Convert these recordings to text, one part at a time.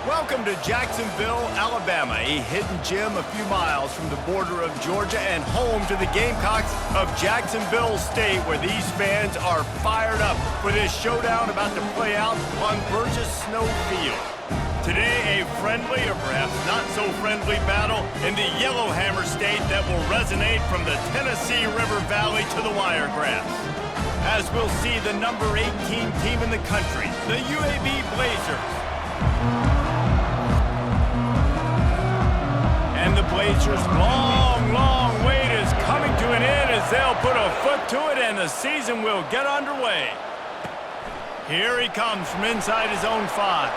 Welcome to Jacksonville, Alabama, a hidden gem a few miles from the border of Georgia and home to the Gamecocks of Jacksonville State, where these fans are fired up for this showdown about to play out on Burgess Snow Field. Today, a friendly or perhaps not so friendly battle in the Yellowhammer State that will resonate from the Tennessee River Valley to the Wiregrass. As we'll see the number 18 team in the country, the UAB Blazers. And the Blazers' long wait is coming to an end as they'll put a foot to it and the season will get underway. Here he comes from inside his own 5.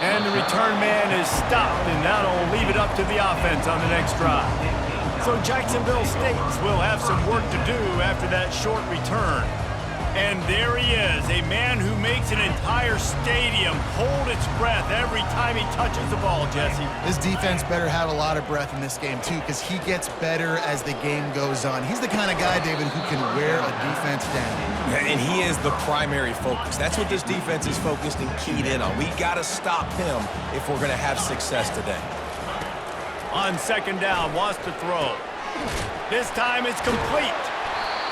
And the return man is stopped, and that'll leave it up to the offense on the next drive. So Jacksonville State will have some work to do after that short return. And there he is, a man who makes an entire stadium hold its breath every time he touches the ball, Jesse. This defense better have a lot of breath in this game, too, because he gets better as the game goes on. He's the kind of guy, David, who can wear a defense down. And he is the primary focus. That's what this defense is focused and keyed in on. We got to stop him if we're going to have success today. On second down, wants to throw. This time it's complete.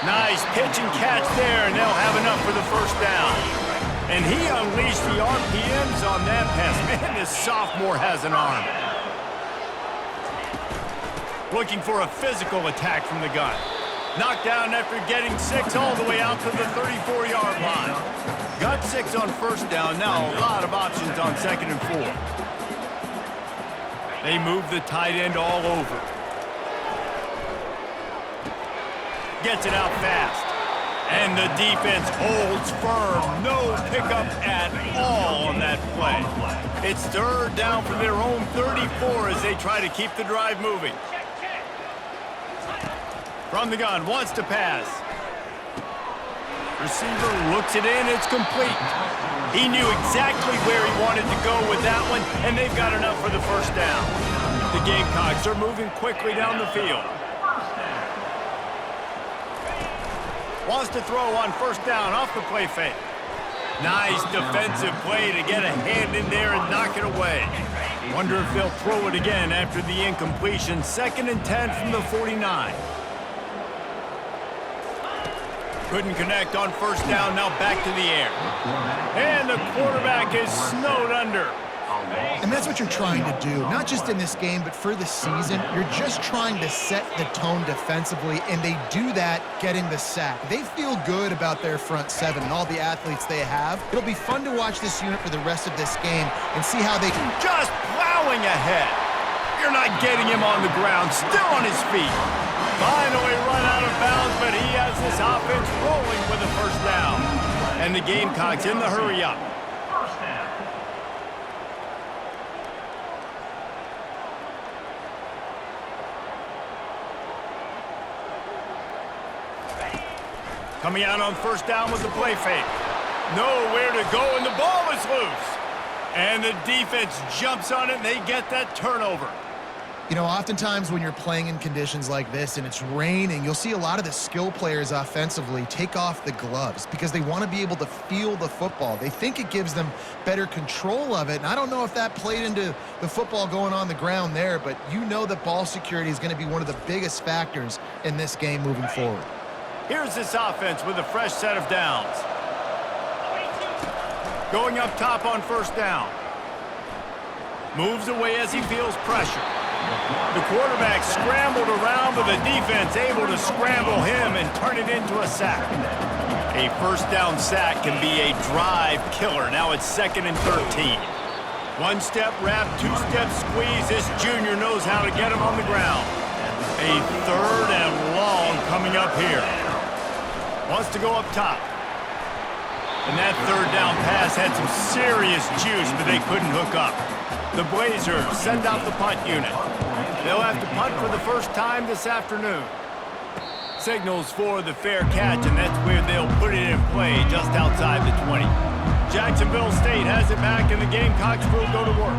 Nice pitch and catch there, and they'll have enough for the first down. And he unleashed the RPMs on that pass. Man, this sophomore has an arm. Looking for a physical attack from the gun. Knocked down after getting 6 all the way out to the 34-yard line. Got 6 on first down. Now a lot of options on second and 4. They move the tight end all over. Gets it out fast. And the defense holds firm. No pickup at all on that play. It's third down from their own 34 as they try to keep the drive moving. From the gun, wants to pass. Receiver looks it in, it's complete. He knew exactly where he wanted to go with that one, and they've got enough for the first down. The Gamecocks are moving quickly down the field. Wants to throw on first down off the play fake. Nice defensive play to get a hand in there and knock it away. Wonder if they'll throw it again after the incompletion. Second and 10 from the 49. Couldn't connect on first down, now back to the air. And the quarterback is snowed under. And that's what you're trying to do, not just in this game, but for the season. You're just trying to set the tone defensively, and they do that getting the sack. They feel good about their front 7 and all the athletes they have. It'll be fun to watch this unit for the rest of this game and see how they can. Just plowing ahead. You're not getting him on the ground, still on his feet. Finally run out of bounds, but he has this offense rolling with a first down. And the Gamecocks in the hurry up. Coming out on first down with the play fake. Nowhere to go, and the ball is loose. And the defense jumps on it, and they get that turnover. You know, oftentimes when you're playing in conditions like this and it's raining, you'll see a lot of the skill players offensively take off the gloves because they want to be able to feel the football. They think it gives them better control of it, and I don't know if that played into the football going on the ground there, but you know that ball security is going to be one of the biggest factors in this game moving forward. Here's this offense with a fresh set of downs. Going up top on first down. Moves away as he feels pressure. The quarterback scrambled around, but the defense able to scramble him and turn it into a sack. A first down sack can be a drive killer. Now it's second and 13. One-step wrap, two-step squeeze. This junior knows how to get him on the ground. A third and long coming up here. Wants to go up top. And that third down pass had some serious juice, but they couldn't hook up. The Blazers send out the punt unit. They'll have to punt for the first time this afternoon. Signals for the fair catch, and that's where they'll put it in play just outside the 20. Jacksonville State has it back, and the Gamecocks will go to work.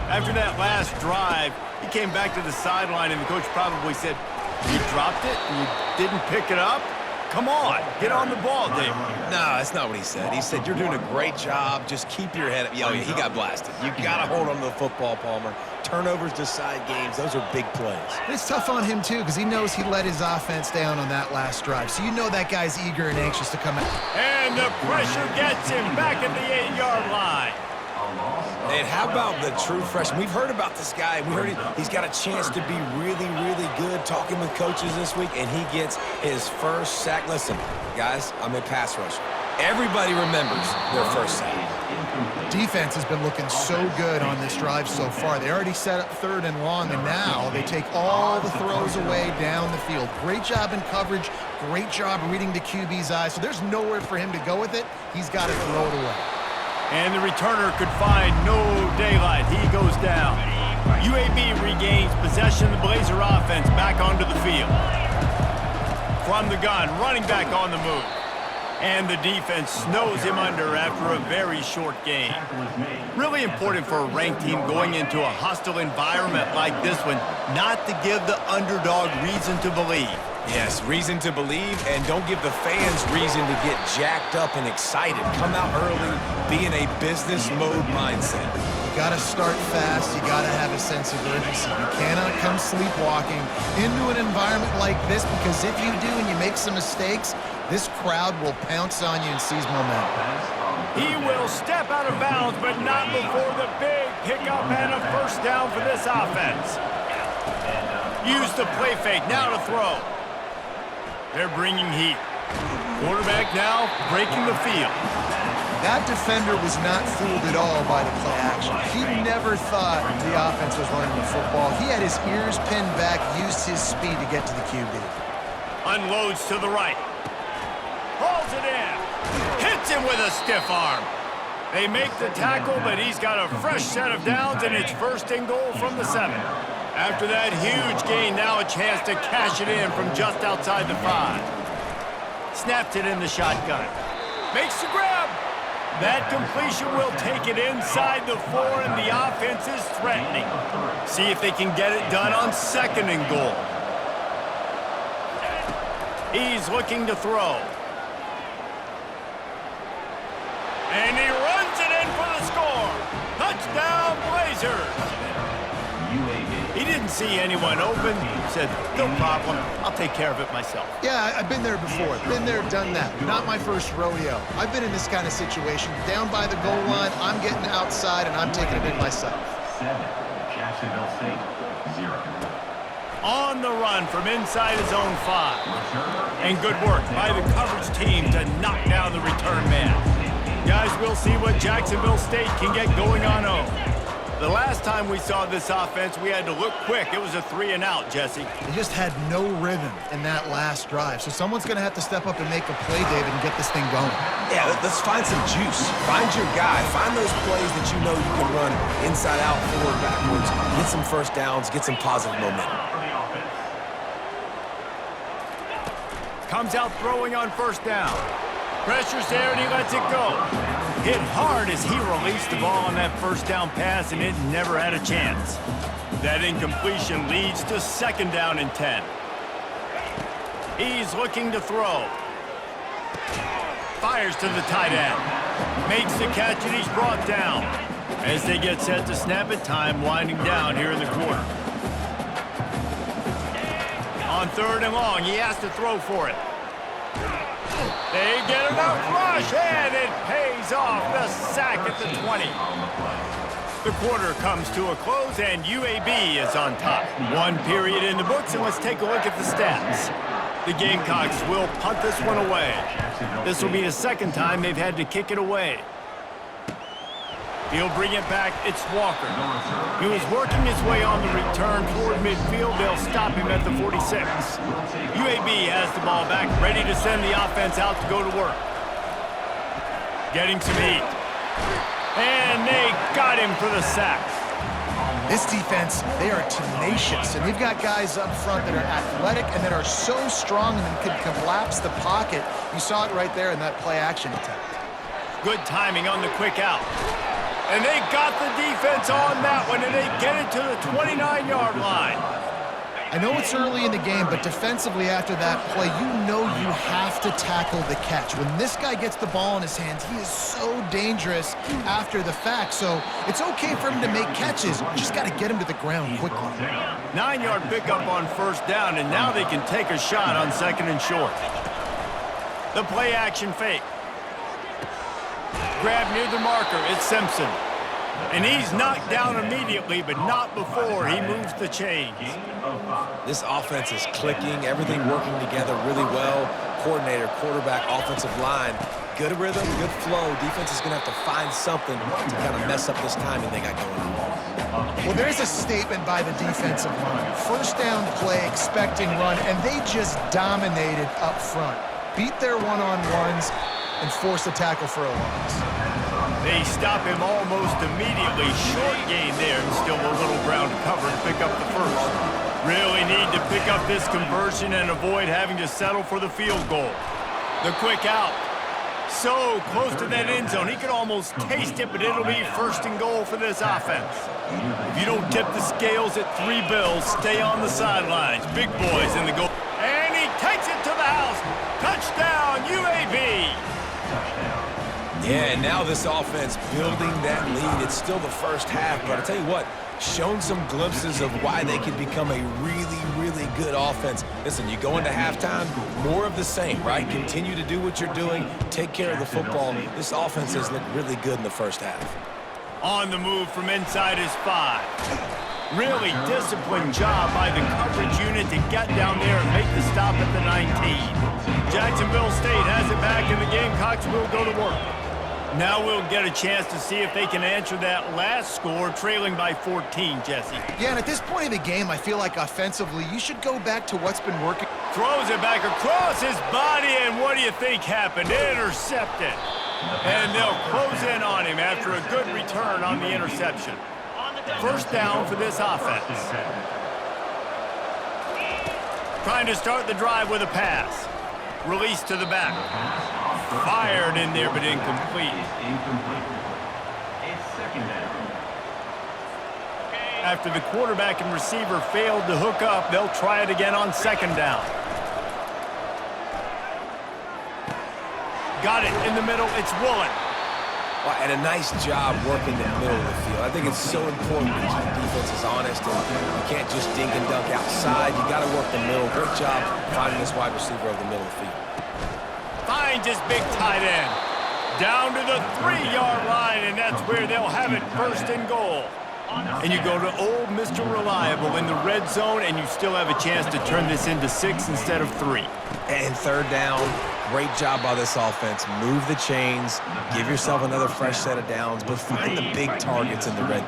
After that last drive, he came back to the sideline, and the coach probably said, "You dropped it and you didn't pick it up?" Come on, get on the ball, Dave. No, that's not what he said. He said, you're doing a great job. Just keep your head up. Oh, yeah, he got blasted. You got to hold on to the football, Palmer. Turnovers decide games. Those are big plays. It's tough on him, too, because he knows he let his offense down on that last drive. So you know that guy's eager and anxious to come out. And the pressure gets him back at the 8-yard line. And how about the true freshman? We've heard about this guy. We heard he's got a chance to be really, really good. Talking with coaches this week, and he gets his first sack. Listen, guys, I'm a pass rusher. Everybody remembers their first sack. Defense has been looking so good on this drive so far. They already set up 3rd and long, and now they take all the throws away down the field. Great job in coverage. Great job reading the QB's eyes. So there's nowhere for him to go with it. He's got to throw it away. And the returner could find no daylight. He goes down. UAB regains possession of the Blazer offense back onto the field. From the gun, running back on the move. And the defense snows him under after a very short game. Really important for a ranked team going into a hostile environment like this one, not to give the underdog reason to believe. Yes, reason to believe, and don't give the fans reason to get jacked up and excited. Come out early, be in a business mode mindset. You got to start fast. You got to have a sense of urgency. You cannot come sleepwalking into an environment like this, because if you do and you make some mistakes, this crowd will pounce on you and seize momentum. He will step out of bounds, but not before the big pickup and a first down for this offense. Use the play fake, now to throw. They're bringing heat. Quarterback now breaking the field. That defender was not fooled at all by the play action. He never thought the offense was running the football. He had his ears pinned back, used his speed to get to the QB. Unloads to the right. Hauls it in. Hits him with a stiff arm. They make the tackle, but he's got a fresh set of downs, and it's 1st and goal from the 7. After that huge gain, now a chance to cash it in from just outside the 5. Snaps it in the shotgun. Makes the grab. That completion will take it inside the 4, and the offense is threatening. See if they can get it done on 2nd and goal. He's looking to throw. And he runs it in for the score. Touchdown, Blazers. He didn't see anyone open. Said, no problem. I'll take care of it myself. Yeah, I've been there before. Been there, done that. Not my first rodeo. I've been in this kind of situation. Down by the goal line, I'm getting outside, and I'm taking it in myself. 7, Jacksonville State, 0. On the run from inside his own 5. And good work by the coverage team to knock down the return man. Guys, we'll see what Jacksonville State can get going on 0. The last time we saw this offense, we had to look quick. It was a 3-and-out, Jesse. They just had no rhythm in that last drive. So someone's going to have to step up and make a play, David, and get this thing going. Yeah, let's find some juice. Find your guy. Find those plays that you know you can run inside out, forward, backwards. Get some first downs. Get some positive momentum. Comes out throwing on 1st down. Pressure's there, and he lets it go. Hit hard as he released the ball on that 1st down pass, and it never had a chance. That incompletion leads to 2nd down and 10. He's looking to throw. Fires to the tight end. Makes the catch, and he's brought down. As they get set to snap it, time winding down here in the quarter. On 3rd and long, he has to throw for it. They get enough rush, and it pays off. The sack at the 20. The quarter comes to a close, and UAB is on top. 1 period in the books, and let's take a look at the stats. The Gamecocks will punt this one away. This will be the 2nd time they've had to kick it away. He'll bring it back. It's Walker. He was working his way on the return toward midfield. They'll stop him at the 46. UAB has the ball back, ready to send the offense out to go to work. Getting some heat. And they got him for the sack. This defense, they are tenacious, and they've got guys up front that are athletic and that are so strong and can collapse the pocket. You saw it right there in that play-action attempt. Good timing on the quick out. And they got the defense on that one, and they get it to the 29-yard line. I know it's early in the game, but defensively after that play, you know you have to tackle the catch. When this guy gets the ball in his hands, he is so dangerous after the fact. So it's okay for him to make catches. You just got to get him to the ground quickly. 9-yard pickup on first down, and now they can take a shot on second and short. The play action fake. Grab near the marker. It's Simpson. And he's knocked down immediately, but not before he moves the chains. This offense is clicking, everything working together really well. Coordinator, quarterback, offensive line, good rhythm, good flow. Defense is going to have to find something to kind of mess up this timing they got going on. Well, there's a statement by the defensive line. First down play, expecting run, and they just dominated up front. Beat their one-on-ones and force a tackle for a loss. They stop him almost immediately. Short gain there, and still a little ground to cover to pick up the first. Really need to pick up this conversion and avoid having to settle for the field goal. The quick out. So close to that end zone. He could almost taste it, but it'll be first and goal for this offense. If you don't tip the scales at 3 bills, stay on the sidelines. Big boys in the goal. And he takes it to the house. Touchdown, UAB. Yeah, and now this offense building that lead. It's still the first half, but I'll tell you what, shown some glimpses of why they could become a really, really good offense. Listen, you go into halftime, more of the same, right? Continue to do what you're doing, take care of the football. This offense has looked really good in the first half. On the move from inside his 5. Really disciplined job by the coverage unit to get down there and make the stop at the 19. Jacksonville State has it back, and the Gamecocks will go to work. Now we'll get a chance to see if they can answer that last score, trailing by 14, Jesse. Yeah, and at this point of the game, I feel like offensively, you should go back to what's been working. Throws it back across his body, and what do you think happened? Intercepted. And they'll close in on him after a good return on the interception. First down for this offense. Trying to start the drive with a pass. Release to the back. Fired in there, but incomplete. After the quarterback and receiver failed to hook up, they'll try it again on second down. Got it in the middle. It's Woolen. Well, and a nice job working the middle of the field. I think it's so important to keep defenses honest, and you can't just dink and dunk outside. You got to work the middle. Great job finding this wide receiver over the middle of the field. Finds his big tight end. Down to the 3-yard line, and that's where they'll have it, first and goal. And you go to old Mr. Reliable in the red zone, and you still have a chance to turn this into 6 instead of 3. And third down, great job by this offense. Move the chains, give yourself another fresh set of downs, but find the big targets in the red.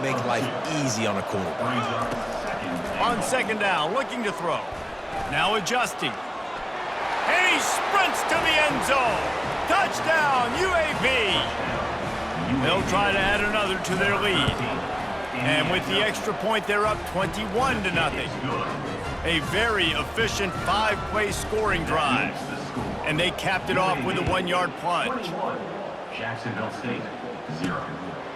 Make life easy on a quarterback. On second down, looking to throw. Now adjusting. And he sprints to the end zone. Touchdown, UAB. They'll try to add another to their lead. And with the extra point, they're up 21-0. A very efficient 5-play scoring drive. And they capped it off with a 1-yard plunge. Jacksonville State, 0.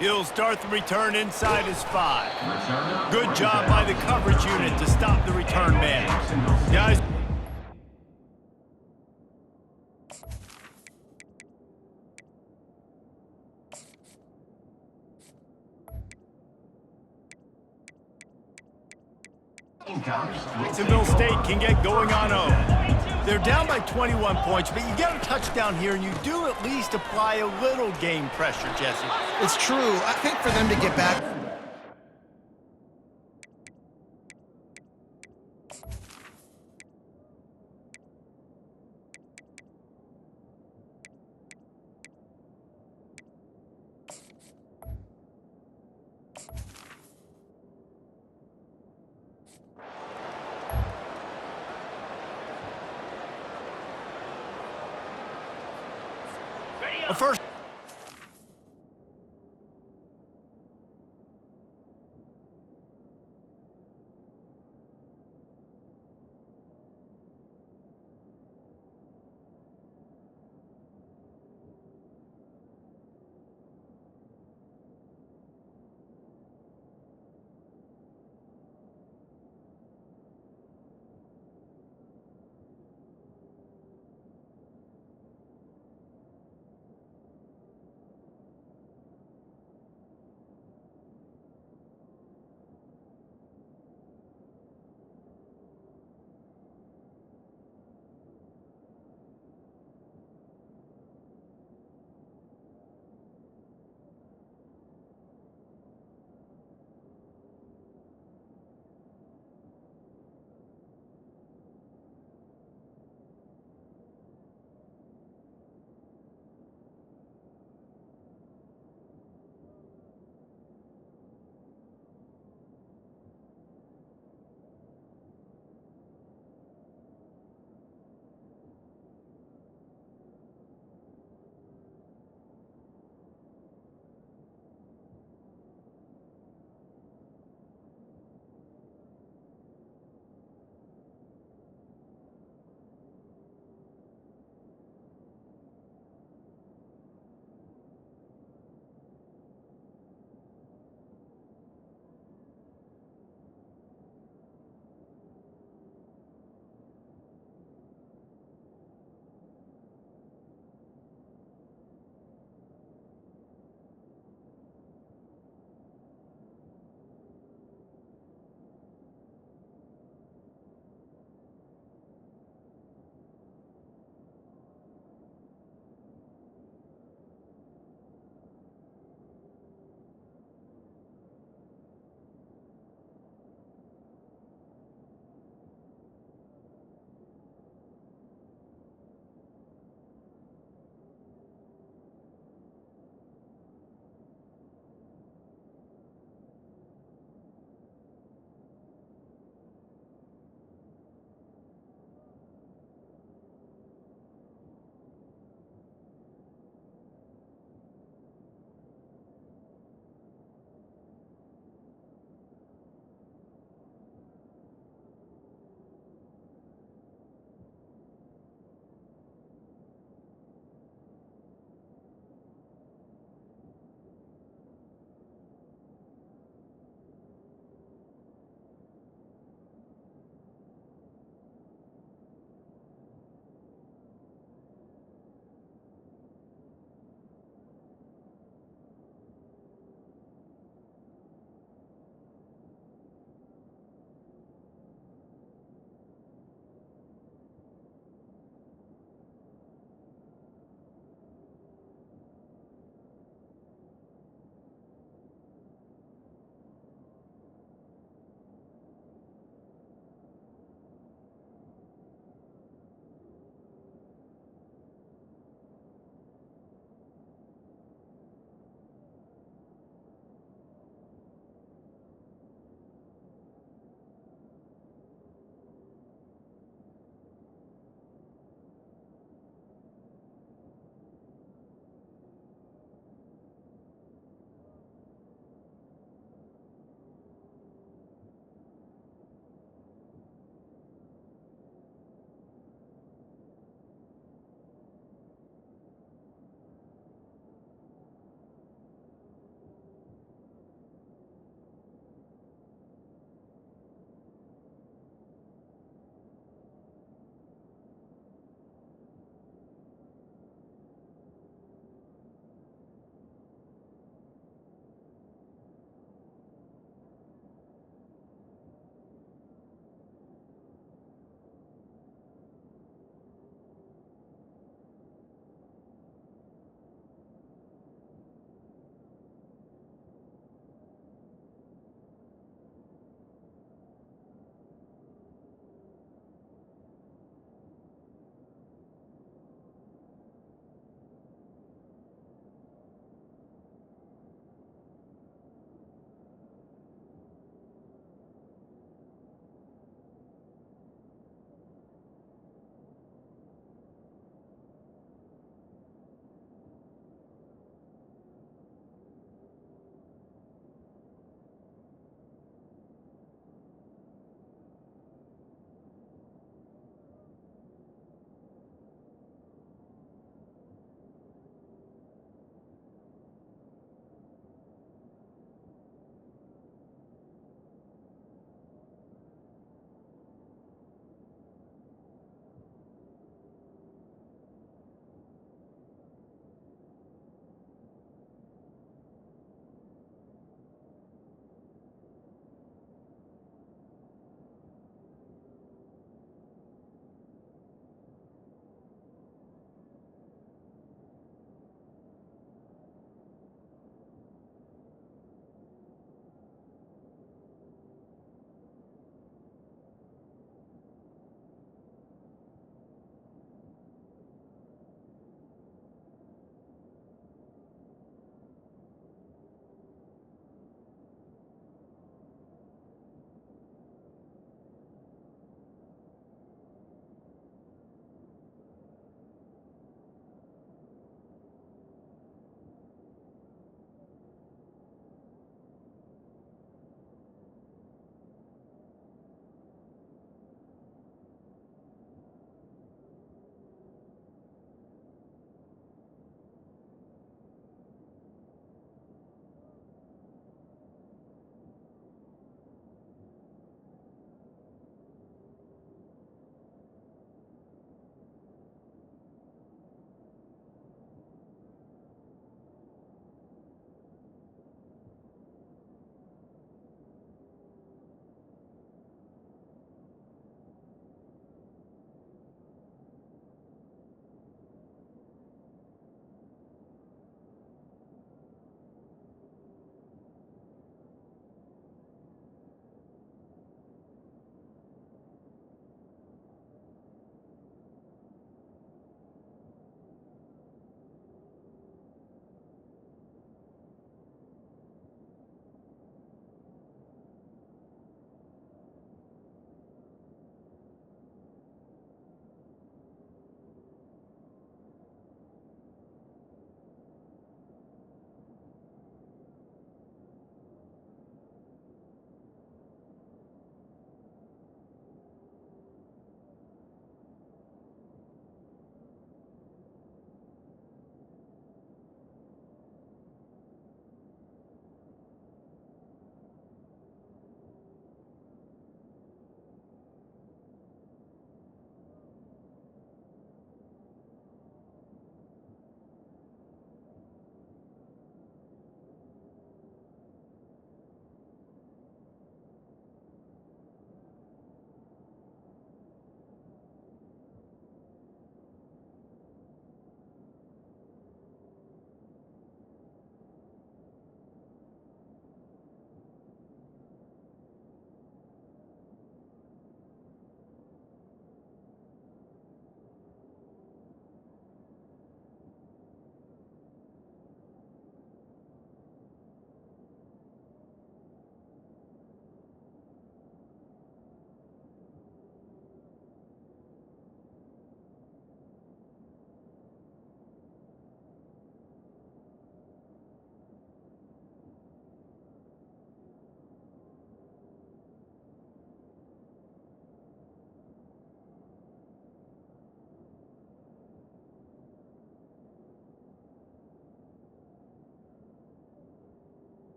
He'll start the return inside his 5. Good job by the coverage unit to stop the return man. Guys. Jacksonville State can get going on 0. They're down by 21 points, but you get a touchdown here, and you do at least apply a little game pressure, Jesse. It's true. I think for them to get back. A first.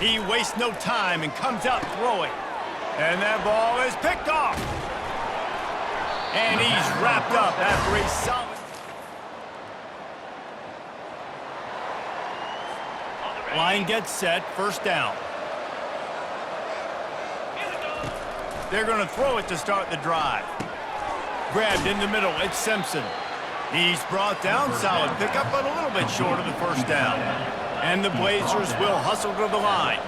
He wastes no time and comes out throwing. And that ball is picked off. And he's wrapped up after a solid... Line gets set, first down. They're going to throw it to start the drive. Grabbed in the middle, it's Simpson. He's brought down, solid pickup, but a little bit short of the first down. And the Blazers will hustle to the line.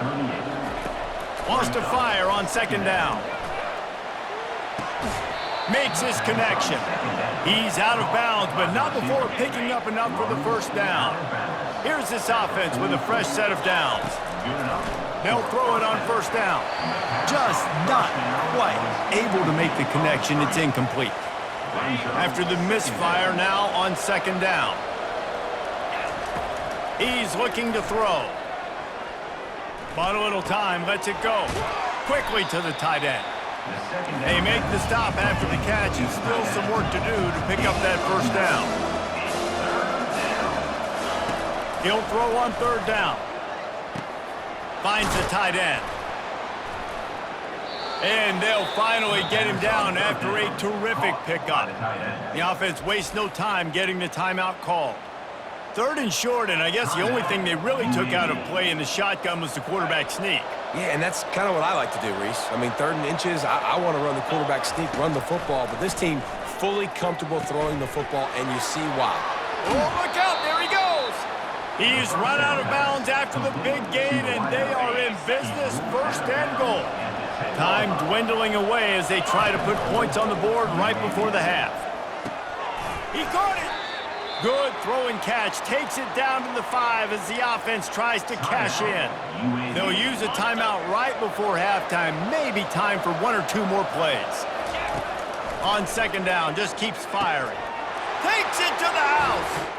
Wants to fire on second down. Makes his connection. He's out of bounds, but not before picking up enough for the first down. Here's this offense with a fresh set of downs. They'll throw it on first down. Just not quite able to make the connection. It's incomplete. After the misfire, now on second down. He's looking to throw. Bought a little time, lets it go. Quickly to the tight end. They make the stop after the catch, and still some work to do to pick up that first down. He'll throw on third down. Finds the tight end. And they'll finally get him down after a terrific pickup. The offense wastes no time getting the timeout called. Third and short, and I guess the only thing they really took out of play in the shotgun was the quarterback sneak. Yeah, and that's kind of what I like to do, Reese. I mean, 3rd and inches, I want to run the quarterback sneak, run the football, but this team fully comfortable throwing the football, and you see why. Oh, look out, there he goes. He's run out of bounds after the big gain, and they are in business, first and goal. Time dwindling away as they try to put points on the board right before the half. He caught it. Good throwing catch, takes it down to the 5 as the offense tries to cash in. They'll use a timeout right before halftime, maybe time for 1 or 2 more plays. On second down, just keeps firing. Takes it to the house.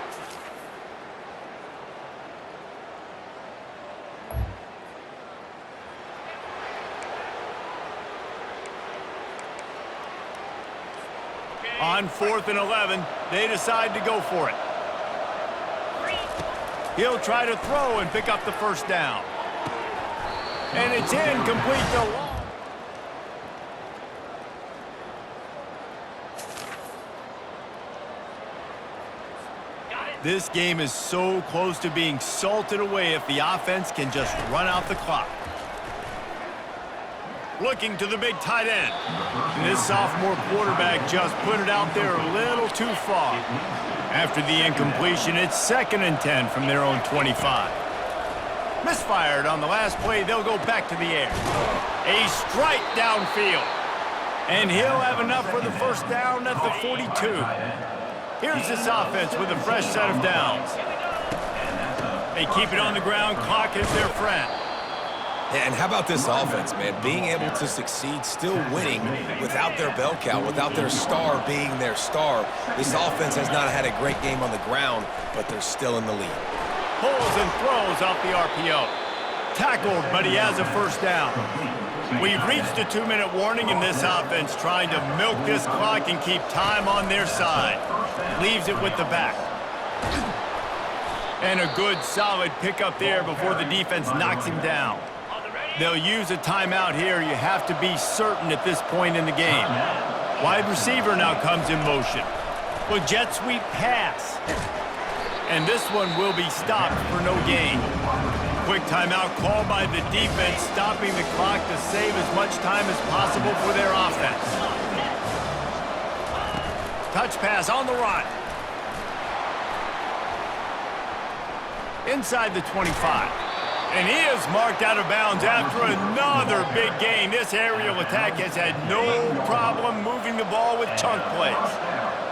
On 4th and 11, they decide to go for it. He'll try to throw and pick up the first down. And it's incomplete to Long. This game is so close to being salted away if the offense can just run out the clock. Looking to the big tight end. And this sophomore quarterback just put it out there a little too far. After the incompletion, it's 2nd and 10 from their own 25. Misfired on the last play, they'll go back to the air. A strike downfield. And he'll have enough for the first down at the 42. Here's this offense with a fresh set of downs. They keep it on the ground, clock is their friend. Yeah, and how about this offense, man? Being able to succeed, still winning without their bell cow, without their star being their star. This offense has not had a great game on the ground, but they're still in the lead. Pulls and throws off the RPO. Tackled, but he has a first down. We've reached a 2-minute warning, and this offense trying to milk this clock and keep time on their side. Leaves it with the back. And a good, solid pickup there before the defense knocks him down. They'll use a timeout here. You have to be certain at this point in the game. Wide receiver now comes in motion. Well, jet sweep pass. And this one will be stopped for no gain. Quick timeout called by the defense, stopping the clock to save as much time as possible for their offense. Touch pass on the run. Inside the 25. And he is marked out of bounds after another big gain. This aerial attack has had no problem moving the ball with chunk plays.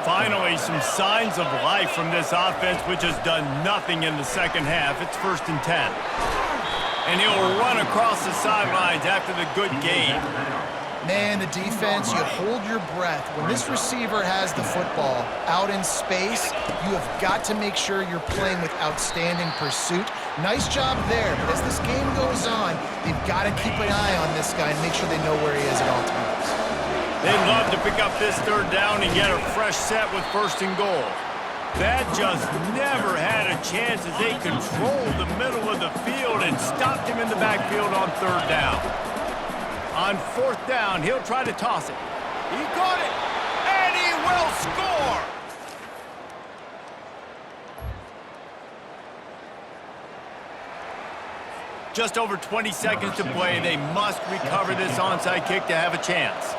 Finally, some signs of life from this offense, which has done nothing in the second half. It's 1st and 10. And he'll run across the sidelines after the good gain. Man, the defense, you hold your breath. When this receiver has the football out in space, you have got to make sure you're playing with outstanding pursuit. Nice job there, but as this game goes on, they've got to keep an eye on this guy and make sure they know where he is at all times. They'd love to pick up this 3rd down and get a fresh set with 1st and goal. That just never had a chance as they control the middle of the field, and and stopped him in the backfield on 3rd down. On 4th down, he'll try to toss it. He caught it, and he will score! Just over 20 seconds to play. They must recover this onside kick to have a chance.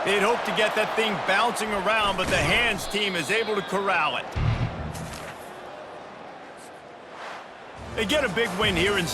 They'd hope to get that thing bouncing around, but the hands team is able to corral it. They get a big win here in